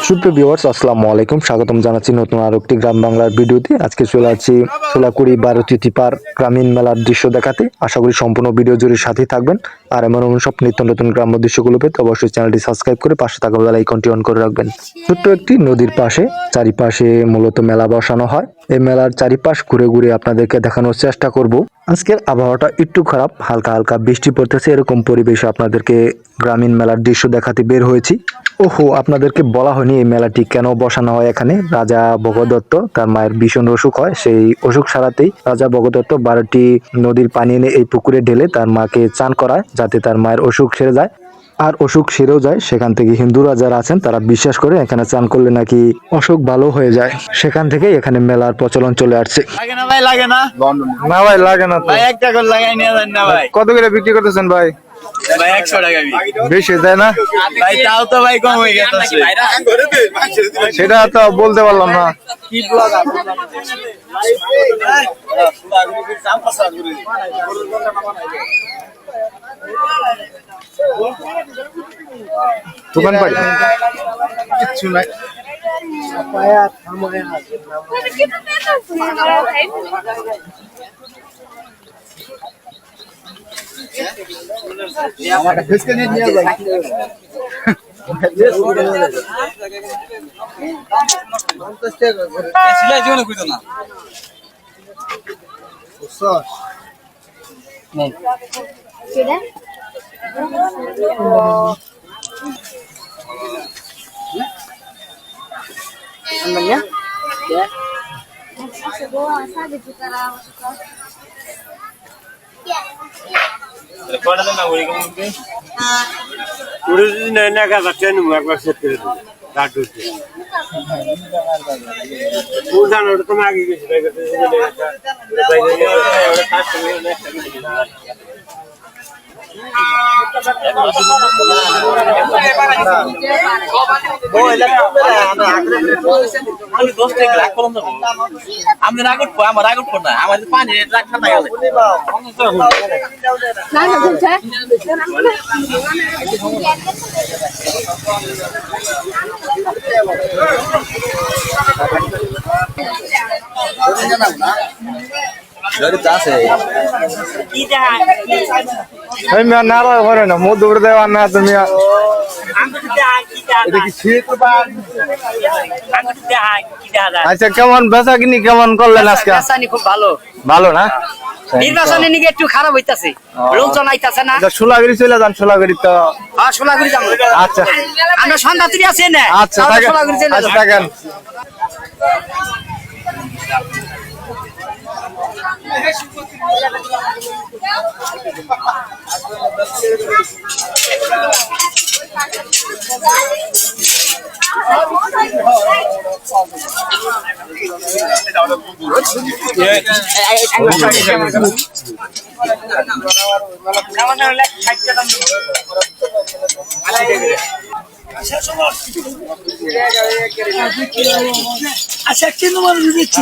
সুপ্রিয় ভিউয়ার্স, আসসালামু আলাইকুম। স্বাগতম জানাচ্ছি নতুন আরো একটি গ্রাম বাংলার ভিডিওতে। আজকে চলে আসছি সোলাকুড়ি 12 তিথিপার গ্রামীণ মেলার দৃশ্য দেখাতে। আশা করি সম্পূর্ণ ভিডিও জুড়ে সাথেই থাকবেন। আর এমন সব নিত্য নতুন গ্রাম্য দৃশ্যগুলো পেতে অবশ্যই চ্যানেলটি সাবস্ক্রাইব করে পাশে থাকা বেল আইকনটি অন করে রাখবেন। ছোট্ট একটি নদীর পাশে চারিপাশে মূলত মেলা বসানো হয়। এই মেলার চারিপাশ ঘুরে ঘুরে আপনাদেরকে দেখানোর চেষ্টা করব। আজকের আবহাওয়াটা একটু খারাপ, হালকা হালকা বৃষ্টি পড়তেছে। এরকম পরিবেশে আপনাদেরকে গ্রামীণ মেলার দৃশ্য দেখাতে বের হয়েছি। ওহো, আপনাদেরকে বলা হয়নি এই মেলাটি কেন বসানো হয় এখানে। রাজা ভগদত্ত তার মায়ের ভীষণ অসুখ হয়, সেই অসুখ সারাতেই রাজা ভগদত্ত 12টি নদীর পানি এনে এই পুকুরে ঢেলে তার মাকে চান করায়, যাতে তার মায়ের অসুখ সেরে যায়। আর অসুখ সেরেও যায়। সেখান থেকে হিন্দুরা যারা আছেন তারা বিশ্বাস করে এখানে চান করলে নাকি অসুখ ভালো হয়ে যায়। সেখান থেকে এখানে মেলার প্রচলন চলে আসছে। লাগে না ভাই, লাগে না। না ভাই, লাগে না তো ভাই একটা করে লাগাই নিয়ে যান না ভাই। কত করে বিক্রি করতেছেন ভাই? ভাই 100 টাকা বেশি দেয় না ভাই, তাও তো ভাই কম হয়ে গেছে। সেটা তো বলতে পারলাম না। কি ব্লগ দোকান পাই কিচ্ছু নাই। আমার আগুন না আমার পানি রাখা না গেলে নাড়া করে না মধুর দেওয়ার না তুমি। আচ্ছা, কেমন বেচা কিনি কেমন করলেন আজকে? খুব ভালো ভালো না? নির্বাচনে নিকে একটু খারাপ হইতাছে, লোকজন আইতাছে না। সোলাগিরি চলে যান, সোলাগিরি তো। হ্যাঁ, সোলাগুড়ি যাবো। আচ্ছা আমরা সন্ধ্যাতুরি আছি না। আচ্ছা, সোলাগুড়ি চলে যাবো। থাকেন। আচ্ছা, কেন মানুষ দিচ্ছে